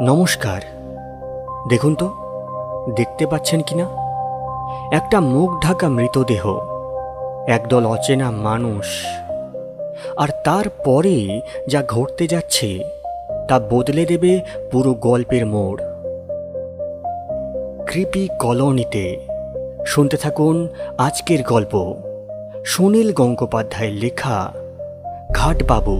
নমস্কার। দেখুন তো, দেখতে পাচ্ছেন কিনা একটা মুখ ঢাকা মৃতদেহ, একদল অচেনা মানুষ, আর তারপরে যা ঘটতে যাচ্ছে তা বদলে দেবে পুরো গল্পের মোড়। ক্রিপি কলোনিতে শুনতে থাকুন আজকের গল্প, সুনীল গঙ্গোপাধ্যায়ের লেখা ঘাটবাবু।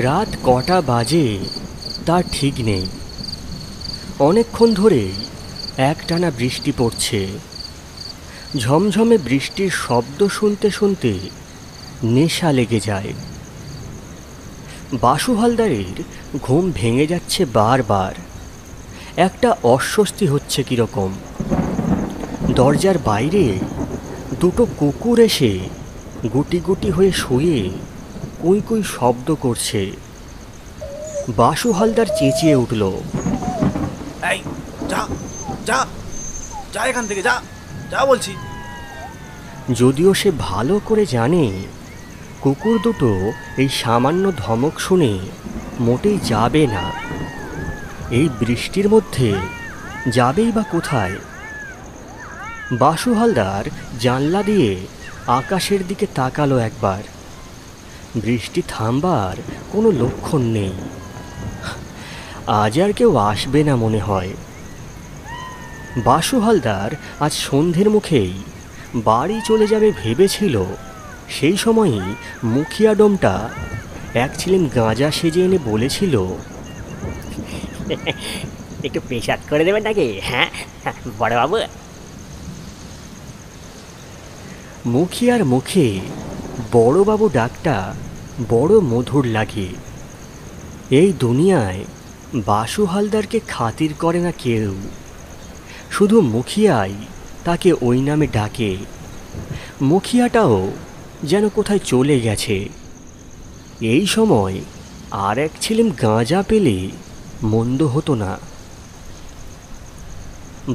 রাত কটা বাজে তার ঠিক নেই। অনেকক্ষণ ধরেই একটানা বৃষ্টি পড়ছে। ঝমঝমে বৃষ্টির শব্দ শুনতে শুনতে নেশা লেগে যায়। বাসু হালদারের ঘুম ভেঙে যাচ্ছে বারবার। একটা অস্বস্তি হচ্ছে কীরকম। দরজার বাইরে দুটো কুকুর এসে গুটি গুটি হয়ে শুয়ে কুই কুই শব্দ করছে। বাসু হালদার চেঁচিয়ে উঠল, এই যা যা যা এখান থেকে, যা যা বলছি। যদিও সে ভালো করে জানে কুকুর দুটো এই সামান্য ধমক শুনে মোটেই যাবে না। এই বৃষ্টির মধ্যে যাবেই বা কোথায়? বাসু হালদার জানলা দিয়ে আকাশের দিকে তাকালো একবার। বৃষ্টি থামবার কোনো লক্ষণ নেই। আজ আর কেউ আসবে না মনে হয়। বাসু হালদার আজ সন্ধ্যের মুখেই বাড়ি চলে যাবে ভেবেছিল। সেই সময়ই মুখিয়া ডোমটা এক ছিলেন গাঁজা সেজে এনে বলেছিল, একটু পেশাদ করে দেবেন নাকি? হ্যাঁ বড়বাবু। মুখিয়ার মুখে বড়বাবু ডাকটা বড় মধুর লাগে। এই দুনিয়ায় বাসু হালদারকে খাতির করে না কেউ, শুধু মুখিয়াই তাকে ওই নামে ডাকে। মুখিয়াটাও যেন কোথায় চলে গেছে। এই সময় আর এক ছিলেন গাঁজা পেলে মন্দ হতো না।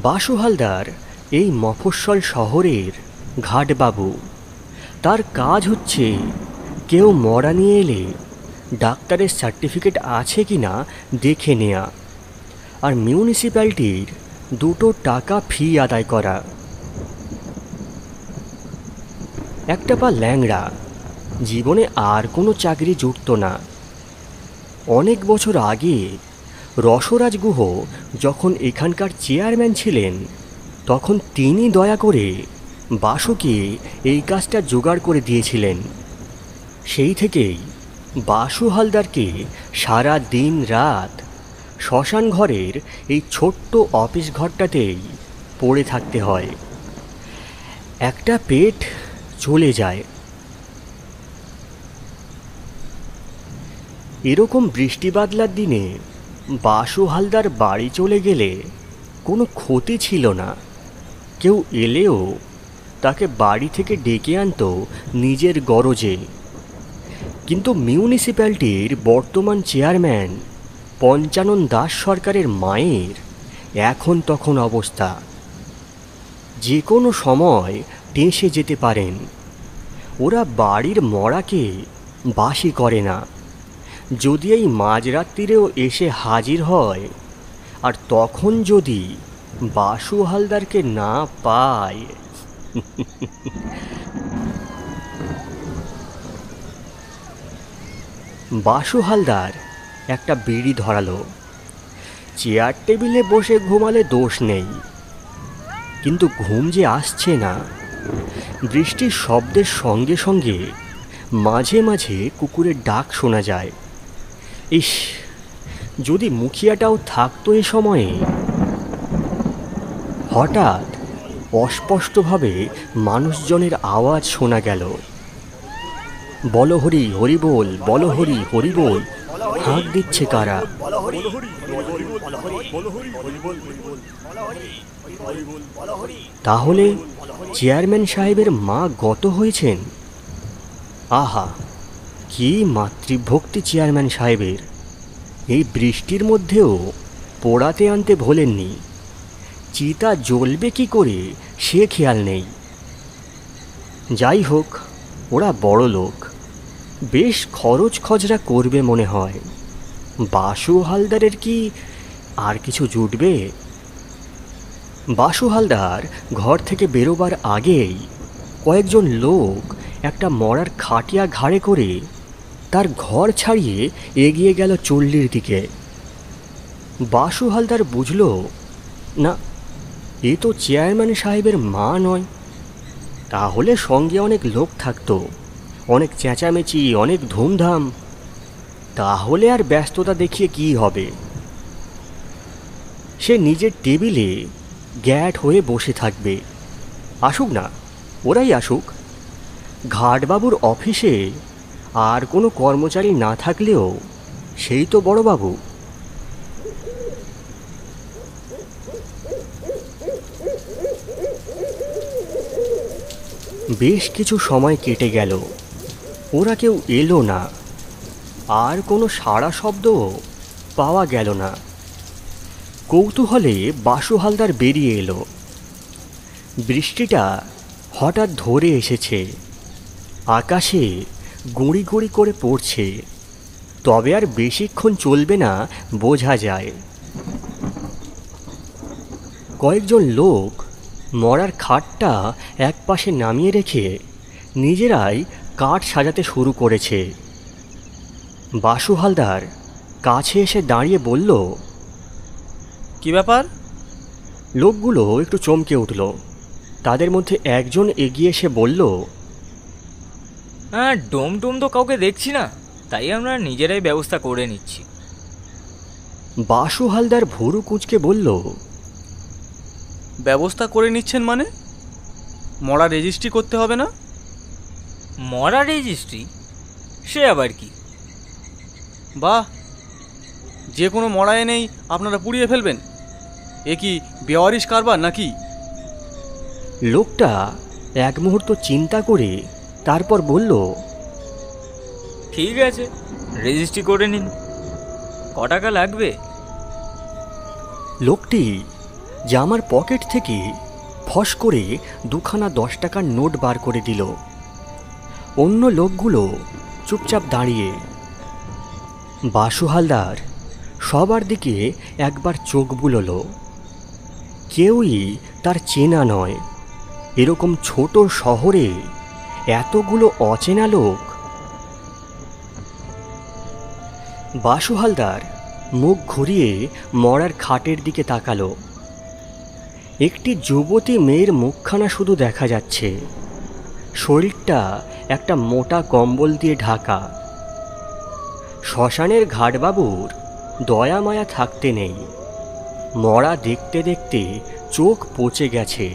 বাসু হালদার এই মফস্বল শহরের ঘাটবাবু। তার কাজ হচ্ছে কেউ মরা নিয়ে এলে ডাক্তারের সার্টিফিকেট আছে কি না দেখে নেয়া, আর মিউনিসিপ্যালিটির 2 টাকা ফি আদায় করা। একটা পা ল্যাংড়া, জীবনে আর কোনো চাকরি জুটত না। অনেক বছর আগে রসরাজ গুহ যখন এখানকার চেয়ারম্যান ছিলেন, তখন তিনি দয়া করে বাসুকে এই কাজটা জোগাড় করে দিয়েছিলেন। সেই থেকেই বাসু হালদারকে সারা দিন রাত শ্মশান ঘরের এই ছোট্ট অফিস ঘরটাতেই পড়ে থাকতে হয়। একটা পেট চলে যায়। এরকম বৃষ্টি বাদলার দিনে বাসু হালদার বাড়ি চলে গেলে কোনো ক্ষতি ছিল না। কেউ এলেও তাকে বাড়ি থেকে ডেকে আনতো নিজের গরজে। কিন্তু মিউনিসিপ্যালিটির বর্তমান চেয়ারম্যান পঞ্চানন দাস সরকারের মায়ের এখন তখন অবস্থা। যে কোনো সময় টেসে যেতে পারেন। ওরা বাড়ির মরাকে বাসি করে না। যদি এই মাঝরাত্রিরেও এসে হাজির হয়, আর তখন যদি বাসু হালদারকে না পায়, বাসু হালদার একটা বিড়ি ধরালো। চেয়ার টেবিলে বসে ঘুমালে দোষ নেই, কিন্তু ঘুম যে আসছে না। বৃষ্টির শব্দের সঙ্গে সঙ্গে মাঝে মাঝে কুকুরের ডাক শোনা যায়। ইস, যদি মুখিয়াটাও থাকতো এ সময়ে। হঠাৎ অস্পষ্টভাবে মানুষজনের আওয়াজ শোনা গেল, বল হরি হরি বল, বল হরি হরি বল। হাঁক দিচ্ছে কারা? তাহলে চেয়ারম্যান সাহেবের মা গত হয়েছেন? আহা, কি মাতৃভক্তি চেয়ারম্যান সাহেবের! এই বৃষ্টির মধ্যেও পোড়াতে আনতে ভোলেননি। চিতা জ্বলবে কি করে সে খেয়াল নেই। যাই হোক, ওরা বড় লোক, বেশ খরচ খজরা করবে মনে হয়। বাসু হালদারের কি আর কিছু জুটবে? বাসু হালদার ঘর থেকে বেরোবার আগেই কয়েকজন লোক একটা মরার খাটিয়া ঘাড়ে করে তার ঘর ছাড়িয়ে এগিয়ে গেল চল্লির দিকে। বাসু হালদার বুঝল, না, এ তো চেয়ারম্যান সাহেবের মা নয়। তাহলে সঙ্গে অনেক লোক থাকতো, অনেক চেঁচামেচি, অনেক ধুমধাম। তাহলে আর ব্যস্ততা দেখিয়ে কী হবে? সে নিজের টেবিলে গ্যাট হয়ে বসে থাকবে। আসুক না, ওরাই আসুক। ঘাটবাবুর অফিসে আর কোনো কর্মচারী না থাকলেও সেই তো বড়বাবু। বেশ কিছু সময় কেটে গেল, ওরা কেউ এলো না। আর কোনো সাড়া শব্দও পাওয়া গেল না। কৌতূহলে বাসু হালদার বেরিয়ে এলো। বৃষ্টিটা হঠাৎ ধরে এসেছে, আকাশে গুঁড়ি গুঁড়ি করে পড়ছে। তবে আর বেশিক্ষণ চলবে না বোঝা যায়। কয়েকজন লোক মরার খাটটা একপাশে নামিয়ে রেখে নিজেরাই কাঠ সাজাতে শুরু করেছে। বাসু হালদার কাছে এসে দাঁড়িয়ে বলল, কি ব্যাপার? লোকগুলো একটু চমকে উঠল। তাদের মধ্যে একজন এগিয়ে এসে বলল, হ্যাঁ, ডোম টোম তো কাউকে দেখছি না, তাই আমরা নিজেরাই ব্যবস্থা করে নিচ্ছি। বাসু হালদার ভুরু কুঁচকে বলল, ব্যবস্থা করে নিচ্ছেন মানে? মরা রেজিস্ট্রি করতে হবে না? মরা রেজিস্ট্রি? সে আবার কি? বাহ, যে কোনো মরা এনেই আপনারা পুড়িয়ে ফেলবেন? এ কি বেওয়ারিশ কারবার নাকি? লোকটা এক মুহূর্ত চিন্তা করে তারপর বলল, ঠিক আছে, রেজিস্ট্রি করে নিন। ক টাকা লাগবে? লোকটি জামার পকেট থেকে ফস করে দুখানা 10 টাকার নোট বার করে দিল। অন্য লোকগুলো চুপচাপ দাঁড়িয়ে। বাসু হালদার সবার দিকে একবার চোখ বুলোল। কেউই তার চেনা নয়। এরকম ছোট শহরে এতগুলো অচেনা লোক। বাসু হালদার মুখ ঘুরিয়ে মরার খাটের দিকে তাকালো। একটি যুবতী মেয়ের মুখখানা শুধু দেখা যাচ্ছে। শরীরটা একটা মোটা কম্বল দিয়ে ঢাকা। শ্মশানের ঘাটবাবুর দয়া মায়া থাকতে নেই। মরা দেখতে দেখতে চোখ পচে গেছে।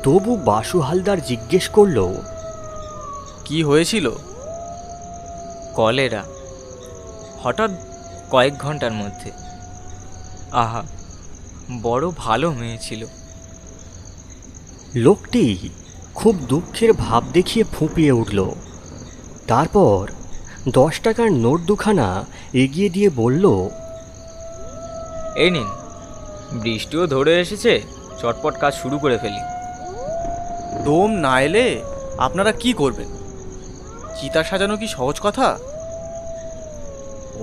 তবু বাসু হালদার জিজ্ঞেস করল, কি হয়েছিল? কলেরা, হঠাৎ কয়েক ঘন্টার মধ্যে। আহা, বড় ভালো মেয়ে ছিল। লোকটি খুব দুঃখের ভাব দেখিয়ে ফুঁপিয়ে উঠল। তারপর 10 টাকার নোট দুখানা এগিয়ে দিয়ে বলল, এই নিন, বৃষ্টিও ধরে এসেছে, চটপট কাজ শুরু করে ফেলি। ডোম না এলে আপনারা কি করবেন? চিতা সাজানো কি সহজ কথা?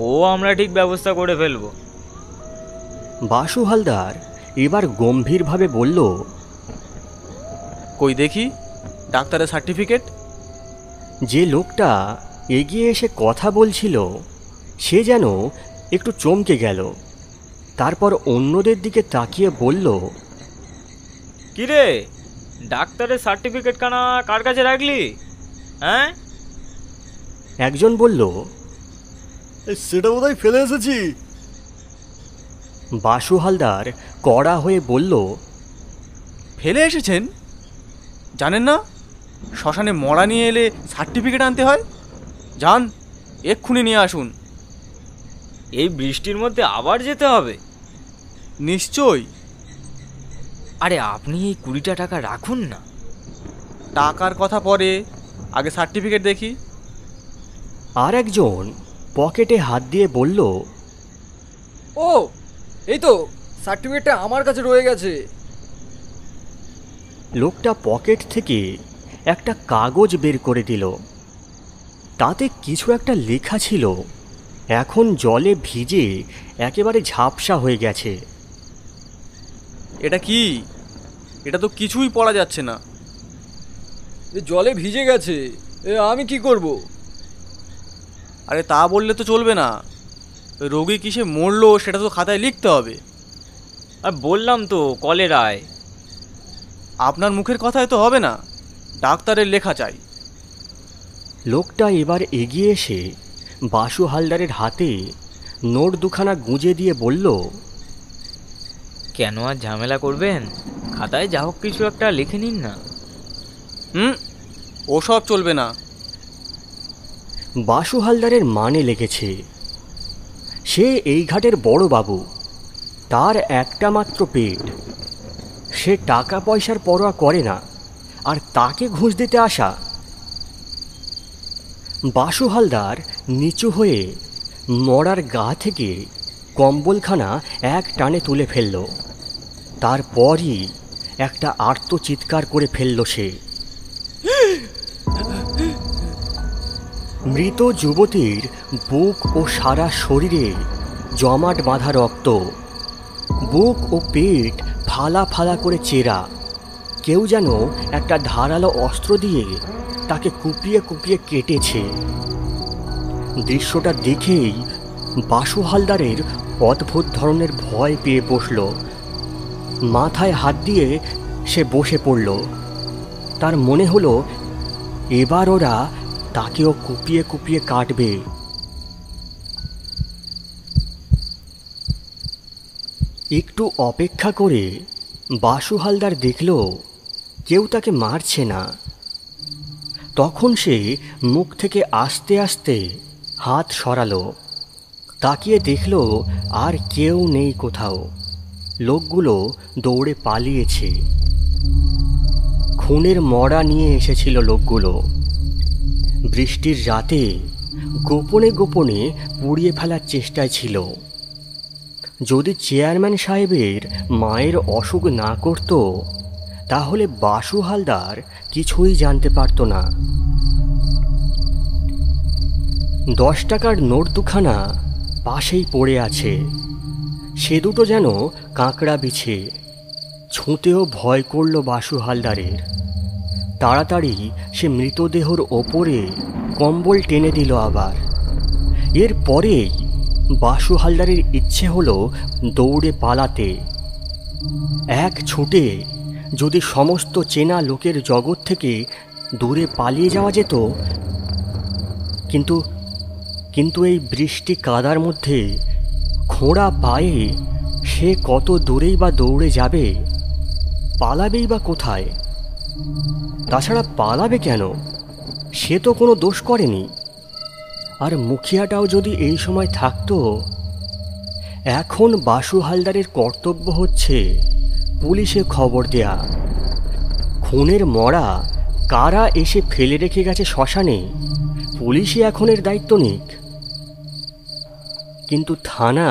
ও আমরা ঠিক ব্যবস্থা করে ফেলবো। বাসু হালদার এবার গম্ভীরভাবে বলল, কই দেখি ডাক্তারের সার্টিফিকেট। যে লোকটা এগিয়ে এসে কথা বলছিল সে যেন একটু চমকে গেল। তারপর অন্যদের দিকে তাকিয়ে বলল, কিরে, ডাক্তারের সার্টিফিকেট কানা কার কাছে রাখলি? হ্যাঁ? একজন বলল, সেটা বোধহয় ফেলে এসেছি। বাসু হালদার কড়া হয়ে বলল, ফেলে এসেছেন? জানেন না শ্মশানে মরা নিয়ে এলে সার্টিফিকেট আনতে হয়? যান, এক্ষুনি নিয়ে আসুন। এই বৃষ্টির মধ্যে আবার যেতে হবে? নিশ্চয়ই। আরে আপনি এই 20টা টাকা রাখুন না। টাকার কথা পরে, আগে সার্টিফিকেট দেখি। আর একজন পকেটে হাত দিয়ে বলল, ও এই তো সার্টিফিকেটটা আমার কাছে রয়ে গেছে। লোকটা পকেট থেকে একটা কাগজ বের করে দিল। তাতে কিছু একটা লেখা ছিল, এখন জলে ভিজে একেবারে ঝাপসা হয়ে গেছে। এটা কি? এটা তো কিছুই পড়া যাচ্ছে না। এ জলে ভিজে গেছে, আমি কি করব? আরে তা বললে তো চলবে না, রোগী কিসে মরলো সেটা তো খাতায় লিখতে হবে। আর বললাম তো কলেরায়। আপনার মুখের কথায় তো হবে না, ডাক্তারের লেখা চাই। লোকটা এবার এগিয়ে এসে বাসু হালদারের হাতে নোট দুখানা গুঁজে দিয়ে বলল, কেন আর ঝামেলা করবেন? খাতায় যা হোক কিছু একটা লিখে নিন না। ওসব চলবে না। বাসু হালদারের মানে লেগেছে। সে এই ঘাটের বড় বাবু, তার একটা মাত্র পেট। সে টাকা পয়সার পরোয়া করে না, আর তাকে ঘুষ দিতে আসা। বাসু হালদার নিচু হয়ে মরার গা থেকে কম্বলখানা এক টানে তুলে ফেলল। তারপরই একটা আর্ত চিৎকার করে ফেলল সে। মৃত যুবতীর বুক ও সারা শরীরে জমাট বাঁধা রক্ত, বুক ও পেট ফালা ফালা করে চেরা। কেউ যেন একটা ধারালো অস্ত্র দিয়ে তাকে কুপিয়ে কুপিয়ে কেটেছে। দৃশ্যটা দেখেই বাসু হালদারের অদ্ভুত ধরনের ভয় পেয়ে বসল। মাথায় হাত দিয়ে সে বসে পড়ল। তার মনে হলো এবার ওরা তাকেও কুপিয়ে কুপিয়ে কাটবে। একটু অপেক্ষা করে বাসু হালদার দেখল কেউ তাকে মারছে না। তখন সে মুখ থেকে আস্তে আস্তে হাত সরালো। তাকিয়ে দেখল আর কেউ নেই কোথাও। লোকগুলো দৌড়ে পালিয়েছে। খুনের মড়া নিয়ে এসেছিল লোকগুলো। বৃষ্টির রাতে গোপনে গোপনে পুড়িয়ে ফেলার চেষ্টায় ছিল। যদি চেয়ারম্যান সাহেবের মায়ের অসুখ না করত, তাহলে বাসু হালদার কিছুই জানতে পারত না। 10 টাকার নোট দুখানা পাশেই পড়ে আছে। সে দুটো যেন কাঁকড়া বিছে। ছুঁতেও ভয় করল বাসু হালদারের। তাড়াতাড়ি সে মৃতদেহর ওপরে কম্বল টেনে দিল আবার। এরপরেই বাসু হালদারের ইচ্ছে হলো দৌড়ে পালাতে। এক ছুটে যদি সমস্ত চেনা লোকের জগৎ থেকে দূরে পালিয়ে যাওয়া যেত, কিন্তু এই বৃষ্টি কাদার মধ্যে খোঁড়া পায়ে সে কত দূরেই বা দৌড়ে যাবে? পালাবেই বা কোথায়? তাছাড়া পালাবে কেন? সে তো কোনো দোষ করেনি। আর মুখিয়াটাও যদি এই সময় থাকতো। এখন বাসু হালদারের কর্তব্য হচ্ছে পুলিশে খবর দেয়া। খুনের মরা কারা এসে ফেলে রেখে গেছে শ্মশানে, পুলিশই এখন এর দায়িত্ব নিক। কিন্তু থানা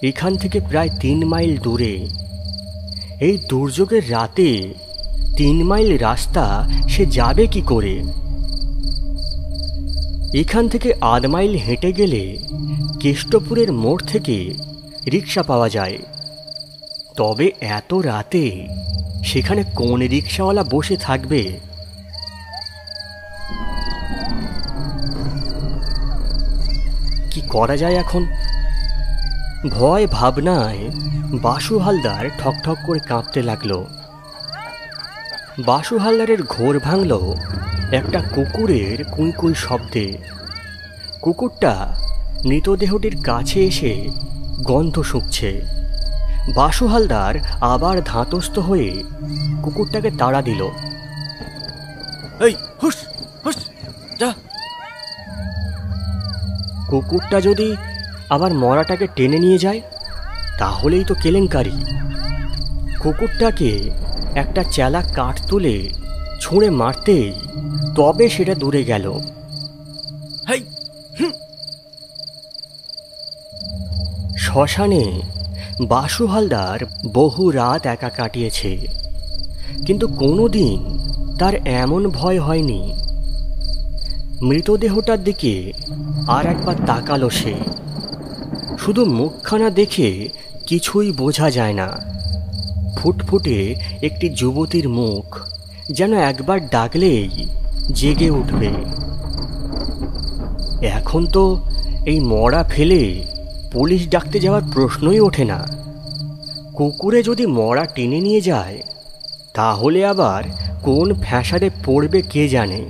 এখান থেকে প্রায় 3 মাইল দূরে। এই দুর্যোগের রাতে 3 মাইল রাস্তা সে যাবে কি করে? এখান থেকে 8 মাইল হেঁটে গেলে কেষ্টপুরের মোড় থেকে রিক্সা পাওয়া যায়। তবে এত রাতে সেখানে কোন রিক্সাওয়ালা বসে থাকবে? কি করা যায় এখন? ভয় ভাবনায় বাসু হালদার ঠকঠক করে কাঁপতে লাগলো। বাসু হালদারের ঘোর ভাঙল একটা কুকুরের কুঁই শব্দে। কুকুরটা মৃতদেহটির কাছে এসে গন্ধ শুঁকছে। বাসু হালদার আবার ধাতস্থ হয়ে কুকুরটাকে তাড়া দিল। এই হুস হুস যা। কুকুরটা যদি আবার মরাটাকে টেনে নিয়ে যায়, তাহলেই তো কেলেঙ্কারি। কুকুরটাকে একটা চেলা কাঠ তুলে ছুঁড়ে মারতেই তবে সেটা দূরে গেল। হেই, শ্মশানে বাসু হালদার বহু রাত একা কাটিয়েছে, কিন্তু কোনোদিন তার এমন ভয় হয়নি। মৃতদেহটার দিকে আর একবার তাকালো সে। শুধু মুখখানা দেখে কিছুই বোঝা যায় না। ফুটফুটে একটি যুবতীর মুখ, যেন একবার ডাকলেই জেগে উঠবে। এখন তো এই মরা ফেলে পুলিশ ডাকতে যাওয়ার প্রশ্নই ওঠে না। কুকুরে যদি মরা টেনে নিয়ে যায়, তাহলে আবার কোন ফ্যাসাদে পড়বে কে জানে।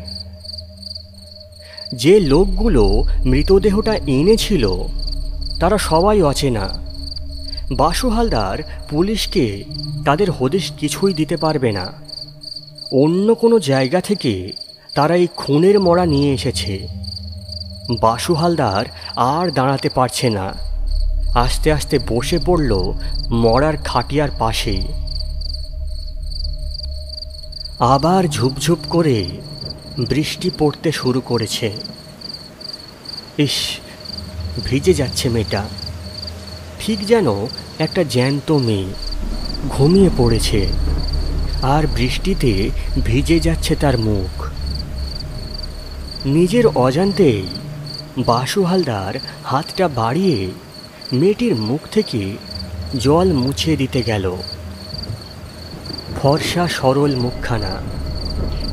যে লোকগুলো মৃতদেহটা এনেছিল তারা সবাই অচেনা। বাসু হালদার পুলিশকে তাদের হদিশ কিছুই দিতে পারবে না। অন্য কোনো জায়গা থেকে তারা এই খুনের মরা নিয়ে এসেছে। বাসু হালদার আর দাঁড়াতে পারছে না। আস্তে আস্তে বসে পড়ল মরার খাটিয়ার পাশে। আবার ঝুপঝুপ করে বৃষ্টি পড়তে শুরু করেছে। ইস, ভিজে যাচ্ছে মেয়েটা, ঠিক যেন একটা জ্যান্ত মেয়ে ঘুমিয়ে পড়েছে, আর বৃষ্টিতে ভিজে যাচ্ছে তার মুখ। নিজের অজান্তেই বাসু হালদার হাতটা বাড়িয়ে মেয়েটির মুখ থেকে জল মুছে দিতে গেল। ফর্সা সরল মুখখানা,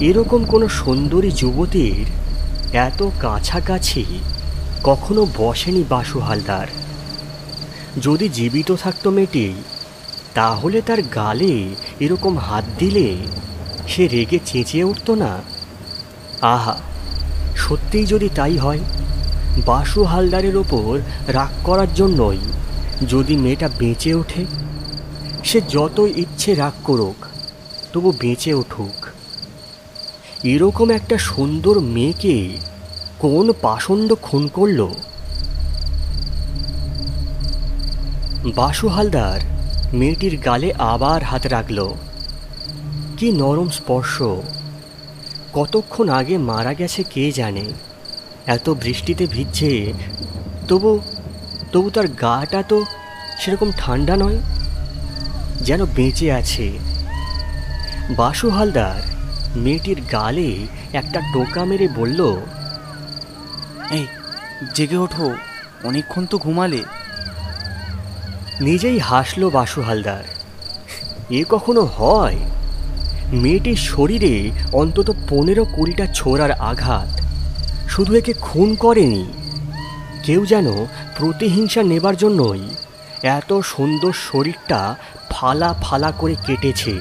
এরকম কোনো সুন্দরী যুবতীর এত কাছাকাছি কখনো বসেনি বাসু হালদার। যদি জীবিত থাকতো মেয়েটি, তাহলে তার গালে এরকম হাত দিলে সে রেগে চেঁচিয়ে উঠত না? আহা, সত্যিই যদি তাই হয়, বাসু হালদারের ওপর রাগ করার জন্যই যদি মেয়েটা বেঁচে ওঠে, সে যত ইচ্ছে রাগ করুক, তবু বেঁচে উঠুক। এরকম একটা সুন্দর মেয়েকে কোন পাষণ্ড খুন করল? বাসু হালদার মেয়েটির গালে আবার হাত রাখল। কি নরম স্পর্শ! কতক্ষণ আগে মারা গেছে কে জানে। এত বৃষ্টিতে ভিজছে, তবু তার গাটা তো সেরকম ঠান্ডা নয়, যেন বেঁচে আছে। বাসু হালদার মেয়েটির গালে একটা টোকা মেরে বলল, এই জেগে ওঠো, অনেকক্ষণ তো ঘুমালে। নিজেই হাসল বাসু হালদার। এ কখনো হয়? মেয়েটির শরীরে অন্তত 15-20টা ছোড়ার আঘাত, শুধু একে খুন করেনি, কেউ যেন প্রতিহিংসা নেবার জন্যই এত সুন্দর শরীরটা ফালা ফালা করে কেটেছে।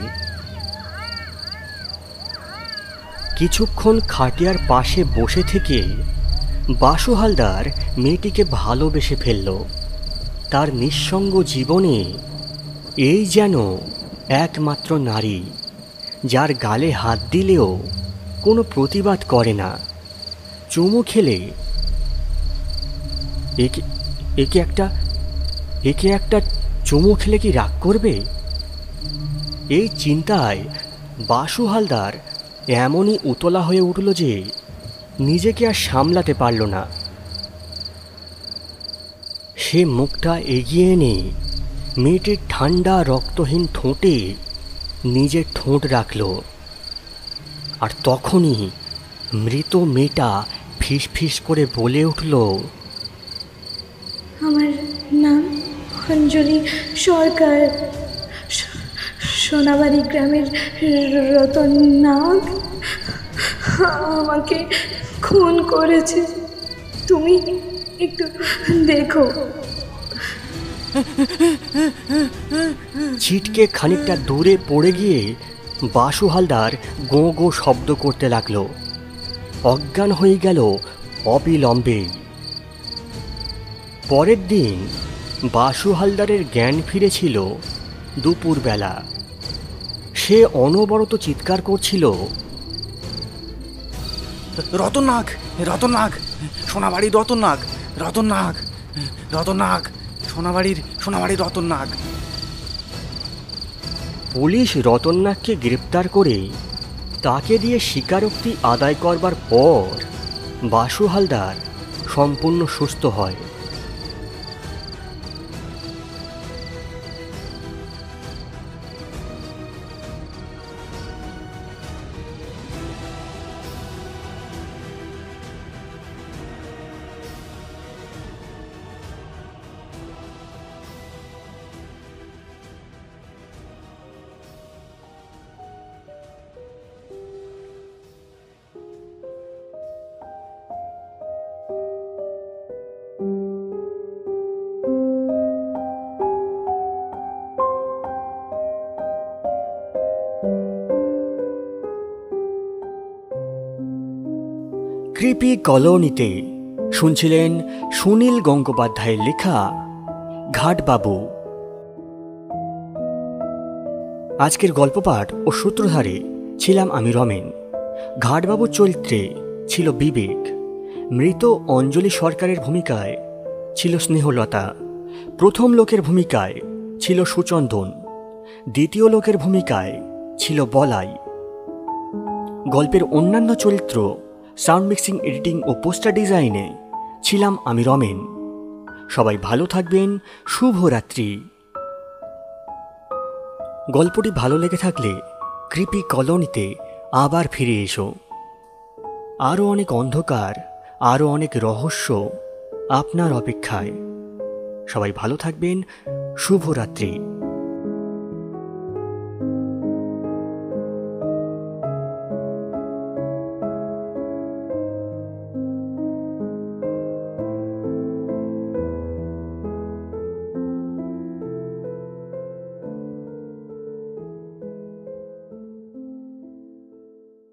কিছুক্ষণ খাটিয়ার পাশে বসে থেকে বাসু হালদার মেয়েটিকে ভালোবেসে ফেলল। তার নিঃসঙ্গ জীবনে এই যেন একমাত্র নারী, যার গালে হাত দিলেও কোনো প্রতিবাদ করে না, চুমু খেলে একে একটা চুমু খেলে কি রাগ করবে? এই চিন্তায় বাসু হালদার এমনই উতলা হয়ে উঠল যে নিজেকে আর সামলাতে পারল না। সে মুখটা এগিয়ে এনে মেয়েটির ঠান্ডা রক্তহীন ঠোঁটে নিজের ঠোঁট রাখল। আর তখনই মৃত মেয়েটা ফিস ফিস করে বলে উঠল, আমার নাম অঞ্জলি সরকার, সোনাবাড়ি গ্রামের রতন নাগ আমাকে খুন করেছে, তুমি একটু দেখো। ছিটকে খানিকটা দূরে পড়ে গিয়ে বাসু হালদার গো গো শব্দ করতে লাগলো। অজ্ঞান হয়ে গেল অবিলম্বেই। পরের দিন বাসু হালদারের জ্ঞান ফিরেছিল দুপুরবেলা। সে অনবরত চিৎকার করছিল, রতন নাগ, রতন নাগ, সোনাবাড়ি রতন নাগ, রতন নাগ, রতন নাগ, সোনাবাড়ির রতন নাগ। পুলিশ রতন নাগকে গ্রেপ্তার করে তাকে দিয়ে স্বীকারোক্তি আদায় করবার পর বাসু হালদার সম্পূর্ণ সুস্থ হয়। কৃপি কলোনিতে শুনছিলেন সুনীল গঙ্গোপাধ্যায়ের লেখা ঘাটবাবু। আজকের গল্পপাঠ ও সূত্রধারে ছিলাম আমি রমেন। ঘাটবাবু চরিত্রে ছিল বিবেক, মৃত অঞ্জলি সরকারের ভূমিকায় ছিল স্নেহলতা, প্রথম লোকের ভূমিকায় ছিল সুচন্দন, দ্বিতীয় লোকের ভূমিকায় ছিল বলাই। গল্পের অন্যান্য চরিত্র, সাউন্ড মিক্সিং, এডিটিং ও পোস্টার ডিজাইনে ছিলাম আমি রমেন। সবাই ভালো থাকবেন, শুভরাত্রি। গল্পটি ভালো লেগে থাকলে কৃপি কলোনিতে আবার ফিরে এসো। আরও অনেক অন্ধকার, আরও অনেক রহস্য আপনার অপেক্ষায়। সবাই ভালো থাকবেন, শুভরাত্রি।